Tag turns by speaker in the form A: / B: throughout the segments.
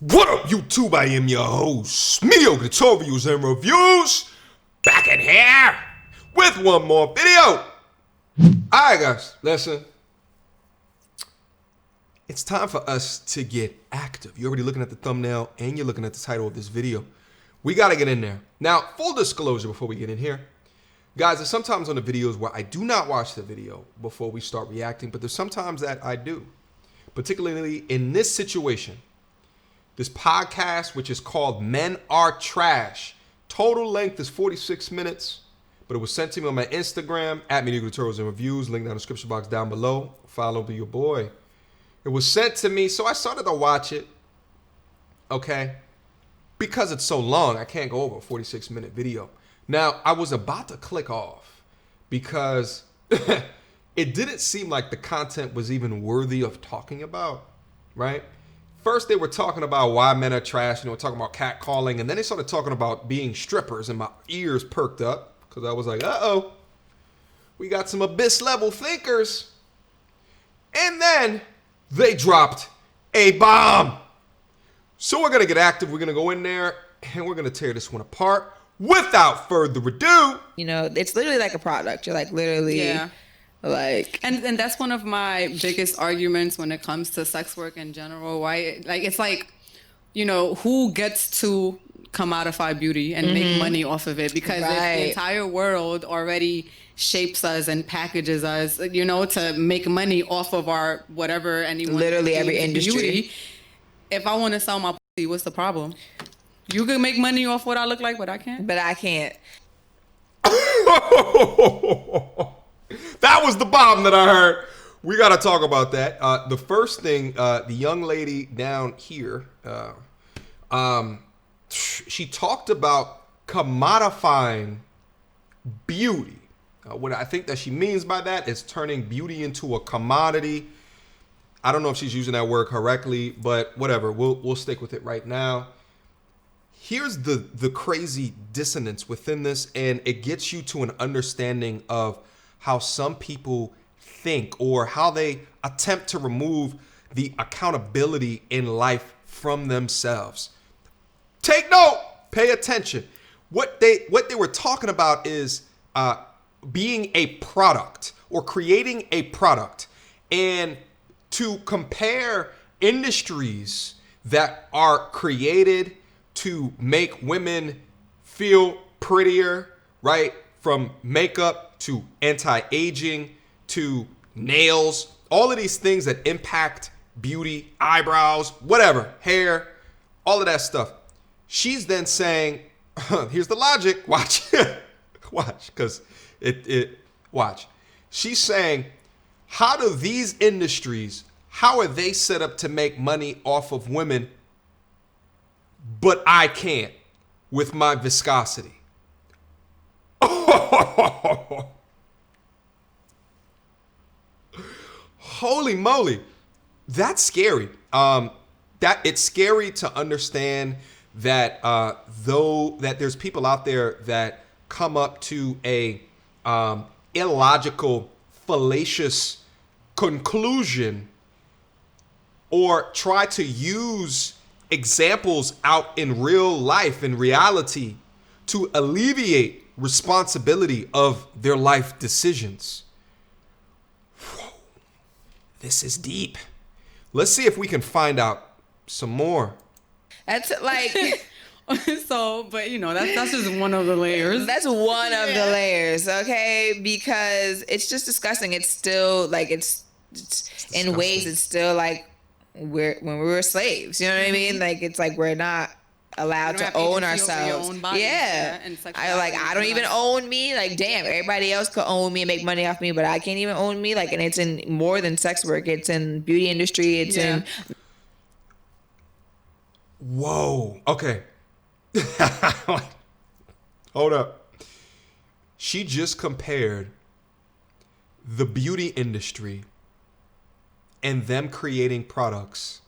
A: What up, YouTube? I am your host, Mediocre tutorials and reviews, back in here with one more video. Alright guys, listen. It's time for us to get active. You're already looking at the thumbnail and you're looking at the title of this video. We gotta get in there. Now, full disclosure before we get in here. Guys, there's sometimes on the videos where I do not watch the video before we start reacting, but there's sometimes that I do. Particularly in this situation. This podcast, which is called Men Are Trash. Total length is 46 minutes, but it was sent to me on my Instagram, at Mediocre Tutorials and Reviews, link down in the description box down below. Follow your boy. It was sent to me, so I started to watch it, okay? Because it's so long, I can't go over a 46-minute video. Now, I was about to click off because it didn't seem like the content was even worthy of talking about, right? First, they were talking about why men are trash, talking about catcalling, and then they started talking about being strippers, and my ears perked up because I was like, uh-oh, we got some abyss-level thinkers. And then they dropped a bomb. So we're going to get active. We're going to go in there, and we're going to tear this one apart. Without further ado.
B: It's literally like a product. You're like literally...
C: Yeah. And that's one of my biggest arguments when it comes to sex work in general. Why, who gets to commodify beauty and make money off of it? Because if the entire world already shapes us and packages us, to make money off of our whatever anyone.
B: Literally every industry.
C: Beauty, if I want to sell my pussy, what's the problem? You can make money off what I look like, but I can't.
B: But I can't.
A: That was the bomb that I heard. We got to talk about that. The first thing, the young lady down here, she talked about commodifying beauty. What I think that she means by that is turning beauty into a commodity. I don't know if she's using that word correctly, but whatever. We'll stick with it right now. Here's the crazy dissonance within this, and it gets you to an understanding of how some people think or how they attempt to remove the accountability in life from themselves. Take note, pay attention. What they were talking about is being a product or creating a product, and to compare industries that are created to make women feel prettier, right? From makeup to anti-aging to nails, all of these things that impact beauty, eyebrows, whatever, hair, all of that stuff. She's then saying, here's the logic, watch, because watch. She's saying, how do these industries, how are they set up to make money off of women, but I can't with my viscosity? Holy moly, that's scary. That it's scary to understand that that there's people out there that come up to a illogical, fallacious conclusion or try to use examples out in real life, in reality, to alleviate responsibility of their life decisions. Whoa. This is deep. Let's see if we can find out some more.
B: That's like...
C: that's just one of the layers.
B: That's one of the layers, okay? Because it's just disgusting. It's still like it's in ways it's still like when we were slaves. You know what I mean? Like it's like we're not allowed to own ourselves. I don't even own me. Like, damn, everybody else could own me and make money off me, but I can't even own me. Like, and it's in more than sex work. It's in beauty industry. It's in.
A: Whoa. Okay. Hold up. She just compared the beauty industry and them creating products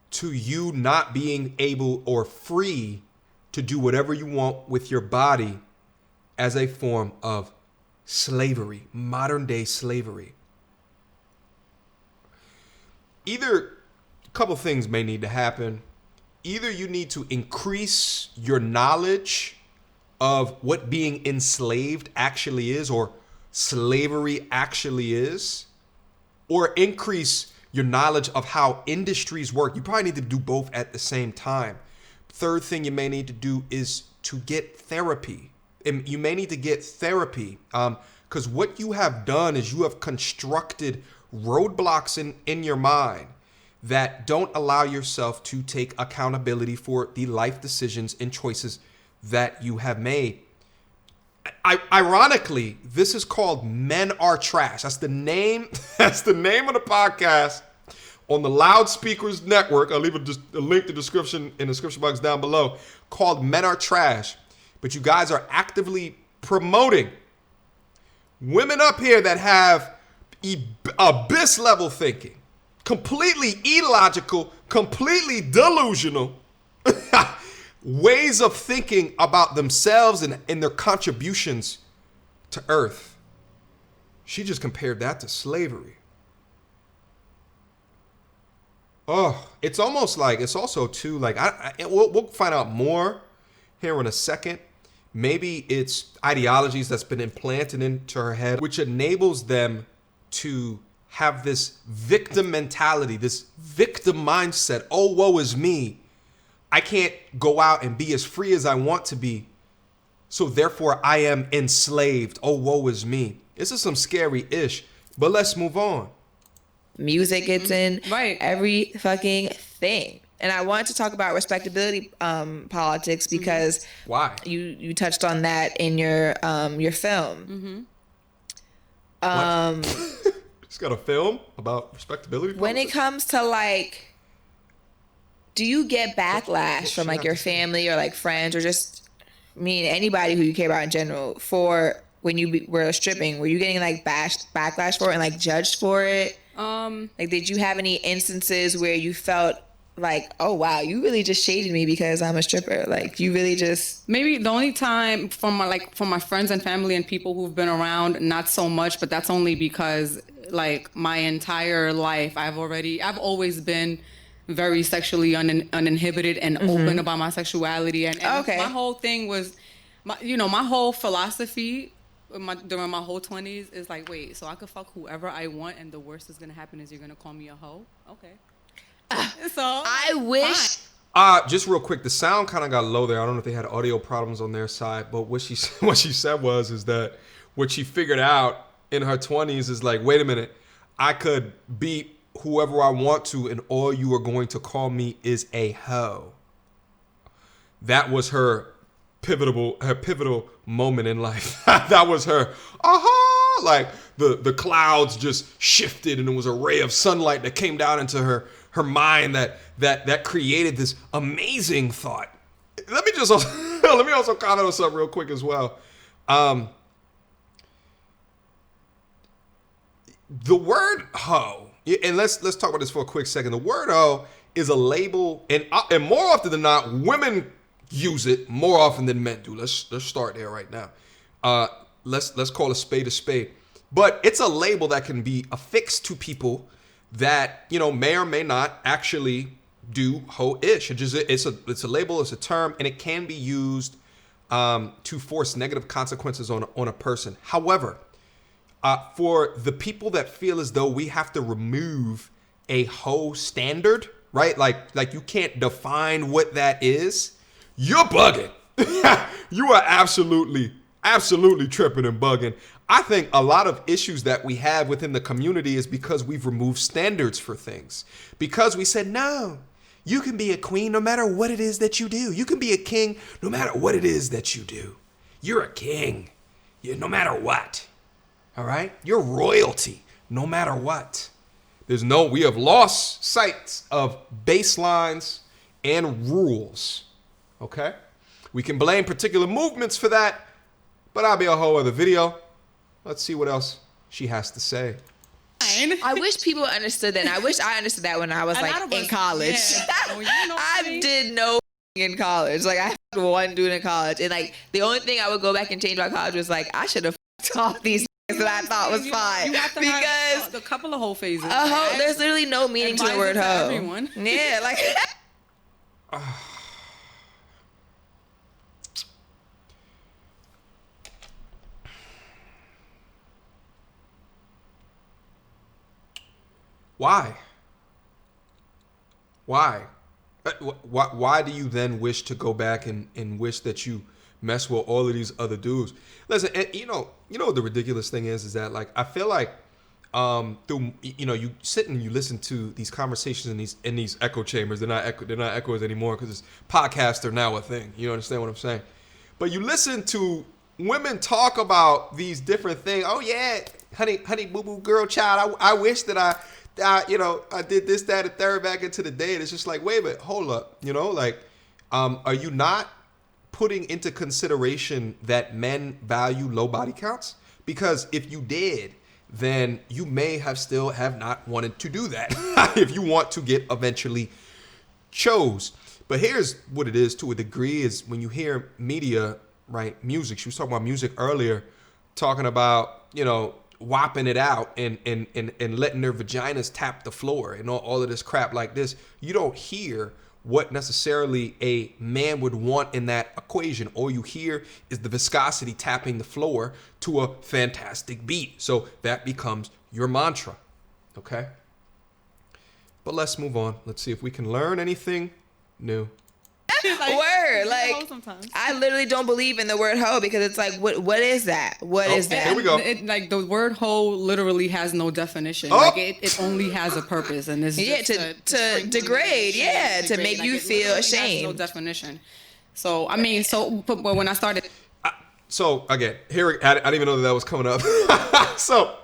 A: to you not being able or free to do whatever you want with your body as a form of slavery, modern day slavery. Either couple things may need to happen. Either you need to increase your knowledge of what being enslaved actually is, or slavery actually is, or increase your knowledge of how industries work. You probably need to do both at the same time. Third thing you may need to do is to get therapy. And you may need to get therapy because what you have done is you have constructed roadblocks in your mind that don't allow yourself to take accountability for the life decisions and choices that you have made. Ironically, this is called Men Are Trash. That's the name. That's the name of the podcast on the Loudspeakers Network. I'll leave a link to the description in the description box down below. Called Men Are Trash. But you guys are actively promoting women up here that have abyss level thinking, completely illogical, completely delusional ways of thinking about themselves and their contributions to Earth. She just compared that to slavery. Oh, it's almost like, it's also too, like, we'll find out more here in a second. Maybe it's ideologies that's been implanted into her head, which enables them to have this victim mentality, this victim mindset. Oh, woe is me. I can't go out and be as free as I want to be. So therefore I am enslaved. Oh, woe is me. This is some scary ish, but let's move on.
B: Music gets in
C: right.
B: every fucking thing. And I wanted to talk about respectability politics because
A: why
B: you touched on that in your film.
A: It's got a film about respectability politics?
B: When it comes to like, do you get backlash from like your family or like friends or just anybody who you care about in general for when you were stripping? Were you getting like backlash for it and like judged for it? Like, did you have any instances where you felt like, oh wow, you really just shaded me because I'm a stripper? Like, you really just...
C: Maybe the only time from my friends and family and people who've been around, not so much, but that's only because like my entire life I've always been very sexually uninhibited and open about my sexuality, and my whole thing was my whole philosophy during my whole 20s is like, wait, so I could fuck whoever I want and the worst that's gonna happen is you're gonna call me a hoe? Okay. So
B: I wish.
A: Just real quick, the sound kind of got low there. I don't know if they had audio problems on their side, but what she said is that what she figured out in her 20s is like, wait a minute, I could be whoever I want to, and all you are going to call me is a hoe. That was her pivotal moment in life. That was her aha, like the clouds just shifted and it was a ray of sunlight that came down into her mind that created this amazing thought. Let me also comment on something real quick as well. The word hoe, and let's talk about this for a quick second. The word hoe is a label, and more often than not, women use it more often than men do. Let's start there right now. Let's call a spade, but it's a label that can be affixed to people that may or may not actually do hoe-ish. It's a label, it's a term, and it can be used to force negative consequences on a person. However, for the people that feel as though we have to remove a hoe standard, right? Like you can't define what that is. You're bugging. You are absolutely tripping and bugging. I think a lot of issues that we have within the community is because we've removed standards for things. Because we said, no, you can be a queen no matter what it is that you do. You can be a king no matter what it is that you do. You're a king, no matter what. All right? You're royalty no matter what. We have lost sight of baselines and rules. Okay? We can blame particular movements for that, but that'll be a whole other video. Let's see what else she has to say.
B: I wish people understood that. And I wish I understood that when I was in college. Yeah. I did no in college. Like, I had one dude in college, and like the only thing I would go back and change about college was like, I should have all these that I thought was fine.
C: You have to
B: because
C: have a couple of whole phases.
B: There's literally no meaning to the word hoe.
C: Everyone.
B: Yeah, like.
A: Why? Why do you then wish to go back and wish that you mess with all of these other dudes? Listen, you know what the ridiculous thing is that like I feel like through you sit and you listen to these conversations in these echo chambers. They're not echoes anymore because podcasts are now a thing. You understand what I'm saying? But you listen to women talk about these different things. Oh yeah, honey, boo boo, girl, child. I wish that I did this, that, and third back into the day. And it's just like, wait a minute, hold up. Are you not putting into consideration that men value low body counts? Because if you did, then you may have not wanted to do that if you want to get eventually chose. But here's what it is to a degree is when you hear media, right? Music. She was talking about music earlier, talking about, whopping it out and letting their vaginas tap the floor and all of this crap like this. You don't hear what necessarily a man would want in that equation. All you hear is the viscosity tapping the floor to a fantastic beat. So that becomes your mantra. Okay? But let's move on. Let's see if we can learn anything new.
B: Word, like I literally don't believe in the word hoe because it's like, what is that? What is that?
A: Here we go.
C: Like the word hoe literally has no definition. Like it only has a purpose, and it's
B: to degrade, to make you feel ashamed.
C: Has no definition. So but when I started,
A: so again, here I didn't even know that was coming up. So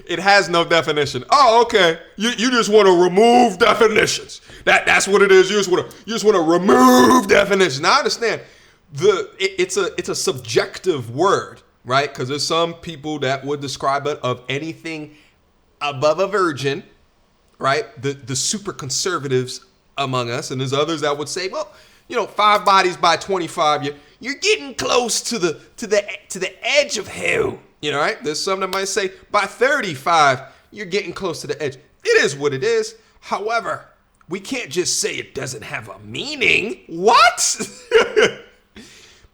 A: it has no definition. Oh, okay. You just want to remove definitions. That's what it is. You just want to remove definitions. Now I understand it's a subjective word, right? Because there's some people that would describe it of anything above a virgin, right? The super conservatives among us, and there's others that would say, well, 5 bodies by 25, you're getting close to the edge of hell. Right? There's some that might say by 35, you're getting close to the edge. It is what it is. However, we can't just say it doesn't have a meaning. What?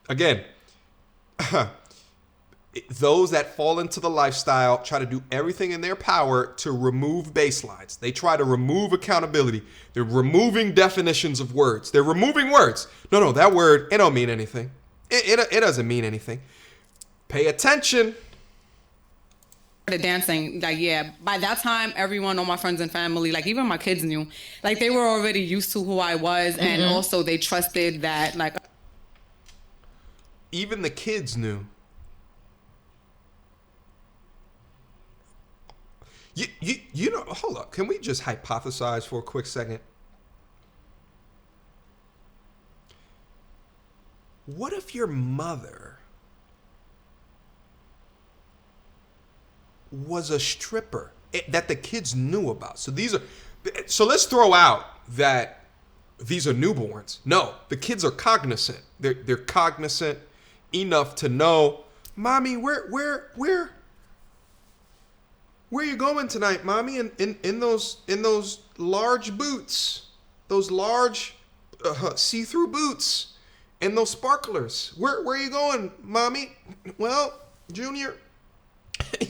A: Again, those that fall into the lifestyle try to do everything in their power to remove baselines. They try to remove accountability. They're removing definitions of words. They're removing words. No, that word, it don't mean anything. It doesn't mean anything. Pay attention.
C: Dancing, by that time everyone, all my friends and family, like even my kids knew, like they were already used to who I was, and also they trusted that, like,
A: even the kids knew. Hold up, can we just hypothesize for a quick second? What if your mother was a stripper that the kids knew about? So let's throw out that these are newborns. No, the kids are cognizant. They're cognizant enough to know, mommy, where are you going tonight, mommy? In those large boots, those large see-through boots, and those sparklers. Where are you going, mommy? Well, Junior,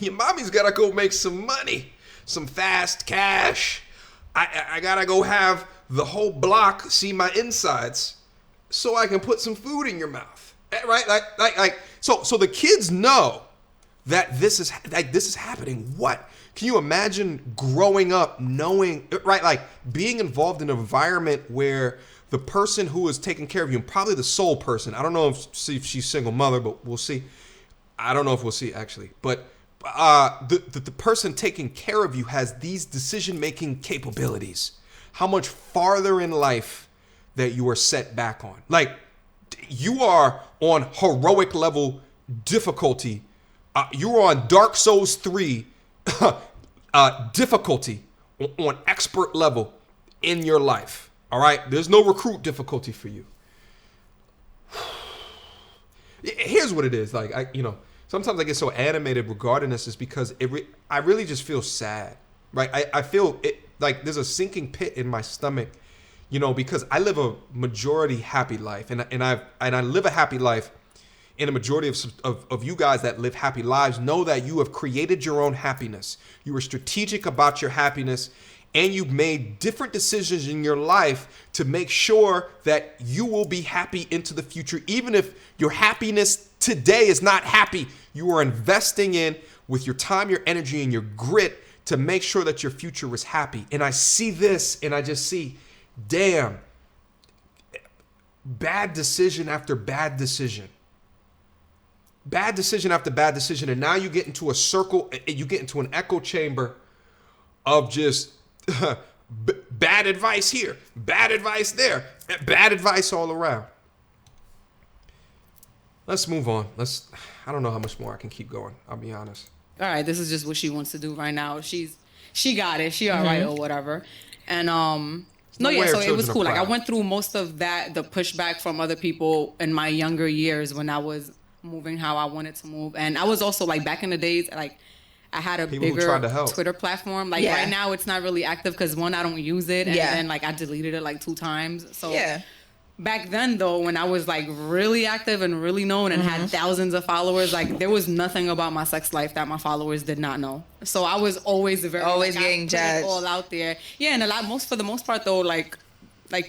A: your mommy's gotta go make some money, some fast cash. I gotta go have the whole block see my insides so I can put some food in your mouth, right? So the kids know that this is happening. What? Can you imagine growing up knowing, right? Like being involved in an environment where the person who is taking care of you, and probably the sole person, I don't know if she's single mother, but we'll see. I don't know if we'll see actually, but the person taking care of you has these decision-making capabilities. How much farther in life that you are set back on. Like you are on heroic level difficulty. You're on Dark Souls 3 difficulty on expert level in your life. All right? There's no recruit difficulty for you. Here's what it is. Like, sometimes I get so animated regarding this is because I really just feel sad, right? I feel it like there's a sinking pit in my stomach, you know, because I live a majority happy life, and I live a happy life. And a majority of you guys that live happy lives know that you have created your own happiness. You were strategic about your happiness, and you've made different decisions in your life to make sure that you will be happy into the future. Even if your happiness today is not happy, you are investing in with your time, your energy, and your grit to make sure that your future is happy. And I see this and I just see, damn, bad decision after bad decision. Bad decision after bad decision, and now you get into a circle, you get into an echo chamber of just bad advice here, bad advice there, bad advice all around. Let's move on. I don't know how much more I can keep going, I'll be honest.
C: All right, this is just what she wants to do right now. She got it. She all right or whatever. And so it was cool. Like I went through most of that, the pushback from other people in my younger years when I was moving how I wanted to move. And I was also like back in the days, like I had a bigger Twitter platform. Like right now it's not really active because one, I don't use it. And then like I deleted it like 2 times. So back then though, when I was like really active and really known and had thousands of followers, like there was nothing about my sex life that my followers did not know. So I was always
B: getting judged
C: all out there. Yeah. And for the most part though, like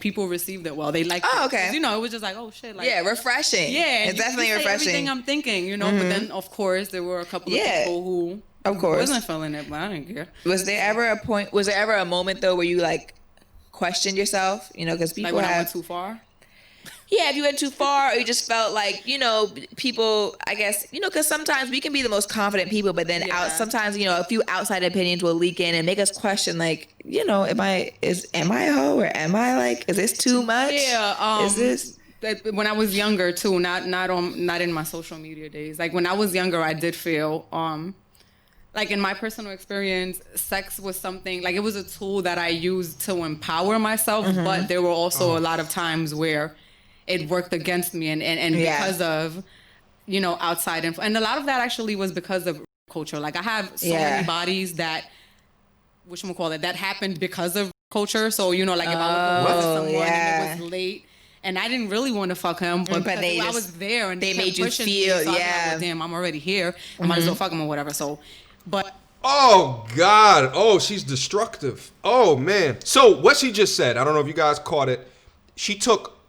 C: people received it well. They liked it.
B: Oh, okay.
C: You know, it was just like, oh shit. Like,
B: refreshing.
C: Yeah.
B: It's definitely refreshing.
C: Everything I'm thinking, you know, but then of course there were a couple of people who wasn't feeling it, but I didn't care.
B: Was there ever a moment though where you like questioned yourself? You know, because people
C: when I went too far?
B: Yeah, if you went too far or you just felt like, you know, people, I guess, you know, because sometimes we can be the most confident people, but then sometimes, you know, a few outside opinions will leak in and make us question, like, you know, am I a hoe or am I like, is this too much?
C: Yeah.
B: Is this?
C: When I was younger too, not in my social media days. Like when I was younger, I did feel, like in my personal experience, sex was something, like it was a tool that I used to empower myself, but there were also a lot of times where it worked against me and because of, you know, outside info. And a lot of that actually was because of culture. Like I have so many bodies that, that happened because of culture. So, you know, like if I was with someone and it was late and I didn't really want to fuck him, but I was there and
B: they made you feel,
C: me, so I was like, well, damn, I'm already here. I might as well fuck him or whatever. So, but...
A: Oh, God. Oh, she's destructive. Oh, man. So what she just said, I don't know if you guys caught it. She took,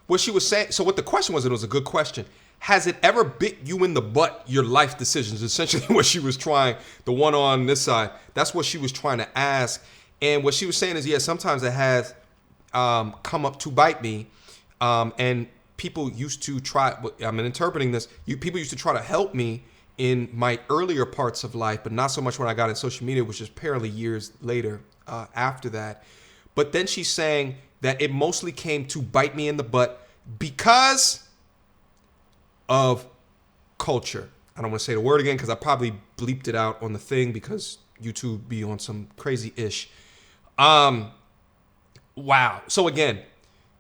A: what she was saying, so what the question was, it was a good question. Has it ever bit you in the butt, your life decisions? Essentially what she was trying, the one on this side, that's what she was trying to ask. And what she was saying is, sometimes it has come up to bite me. And people used to try, I'm interpreting this, people used to try to help me in my earlier parts of life, but not so much when I got in social media, which is apparently years later after that. But then she's saying that it mostly came to bite me in the butt because of culture. I don't want to say the word again because I probably bleeped it out on the thing because YouTube be on some crazy ish. Wow. So again,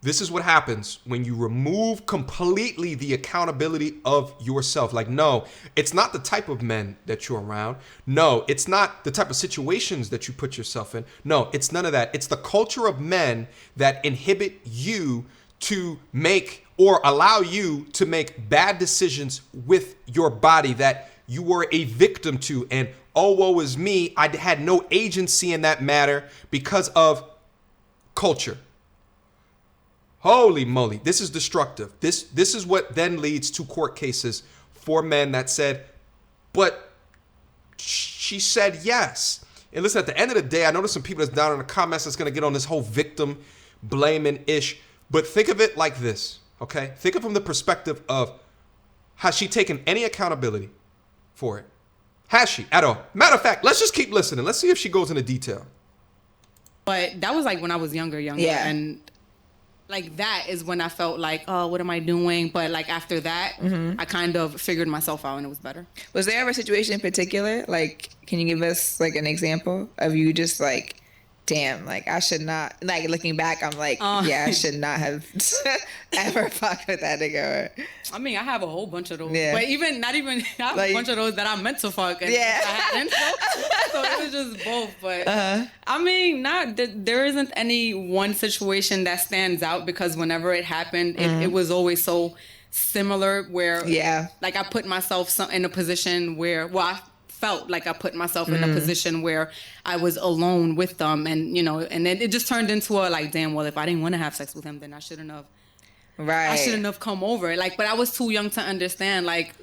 A: this is what happens when you remove completely the accountability of yourself. Like, no, it's not the type of men that you're around. No, it's not the type of situations that you put yourself in. No, it's none of that. It's the culture of men that inhibit you to make or allow you to make bad decisions with your body that you were a victim to. And oh, woe is me, I had no agency in that matter because of culture. Holy moly, this is destructive. This is what then leads to court cases for men that said, but she said yes. And listen, at the end of the day, I know there's some people that's down in the comments that's going to get on this whole victim blaming ish. But think of it like this, okay? Think of it from the perspective of, has she taken any accountability for it? Has she at all? Matter of fact, let's just keep listening. Let's see if she goes into detail.
C: But that was like when I was younger.
B: Yeah.
C: And like that is when I felt like, oh, what am I doing? But like after that, I kind of figured myself out and it was better.
B: Was there ever a situation in particular? Like, can you give us like an example of you just like damn, like I should not, like looking back, I'm like, yeah, I should not have ever fucked with that nigga.
C: I mean, I have a whole bunch of those, but I have a bunch of those that I meant to fuck, and I hadn't, so it was just both. But I mean, there isn't any one situation that stands out, because whenever it happened, it was always so similar, where like I put myself in a position where, I felt like I put myself in a position where I was alone with them, and and then it just turned into a like, damn, well, if I didn't want to have sex with him, then I shouldn't have. Right. I shouldn't have come over. Like, but I was too young to understand. Like,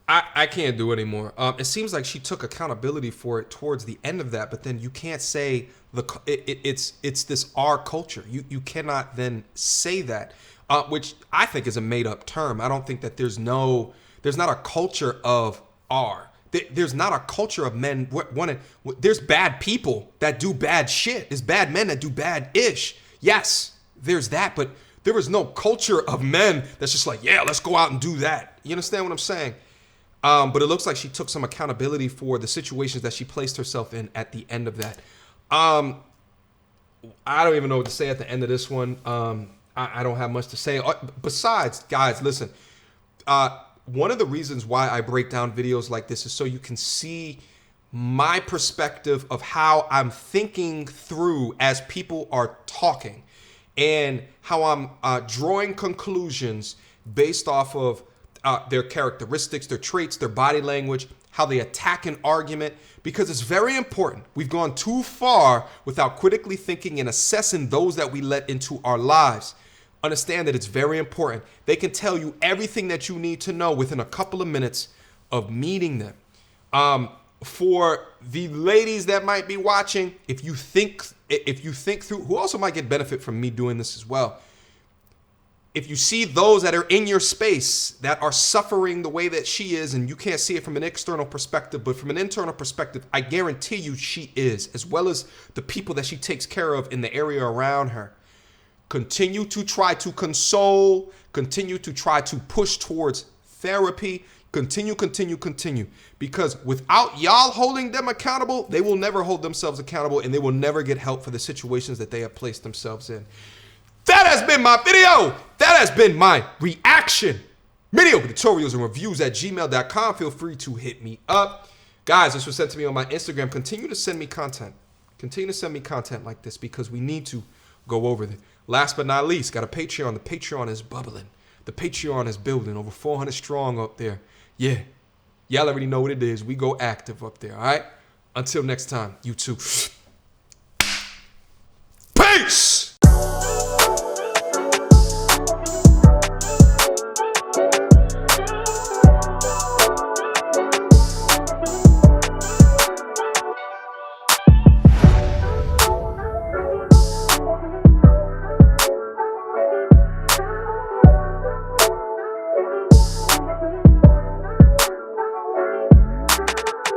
A: I can't do it anymore. It seems like she took accountability for it towards the end of that, but then you can't say it's this our culture. You cannot then say that, which I think is a made up term. I don't think that there's not a culture of our. There's not a culture of men wanting. There's bad people that do bad shit. There's bad men that do bad ish. Yes, there's that, but there is no culture of men that's just like, yeah, let's go out and do that. You understand what I'm saying? But it looks like she took some accountability for the situations that she placed herself in at the end of that. I don't even know what to say at the end of this one. I don't have much to say. Besides, guys, listen. One of the reasons why I break down videos like this is so you can see my perspective of how I'm thinking through as people are talking, and how I'm drawing conclusions based off of their characteristics, their traits, their body language, how they attack an argument, because it's very important. We've gone too far without critically thinking and assessing those that we let into our lives. Understand that it's very important. They can tell you everything that you need to know within a couple of minutes of meeting them. For the ladies that might be watching, if you think through, who also might get benefit from me doing this as well, if you see those that are in your space that are suffering the way that she is, and you can't see it from an external perspective, but from an internal perspective, I guarantee you she is, as well as the people that she takes care of in the area around her. Continue to try to console, continue to try to push towards therapy, continue, because without y'all holding them accountable, they will never hold themselves accountable, and they will never get help for the situations that they have placed themselves in. That has been my video. That has been my reaction. Mediocre tutorials and reviews at gmail.com. Feel free to hit me up. Guys, this was sent to me on my Instagram. Continue to send me content. Continue to send me content like this, because we need to go over there. Last but not least, got a Patreon. The Patreon is bubbling. The Patreon is building. Over 400 strong up there. Yeah. Y'all already know what it is. We go active up there, all right? Until next time, you too. Peace!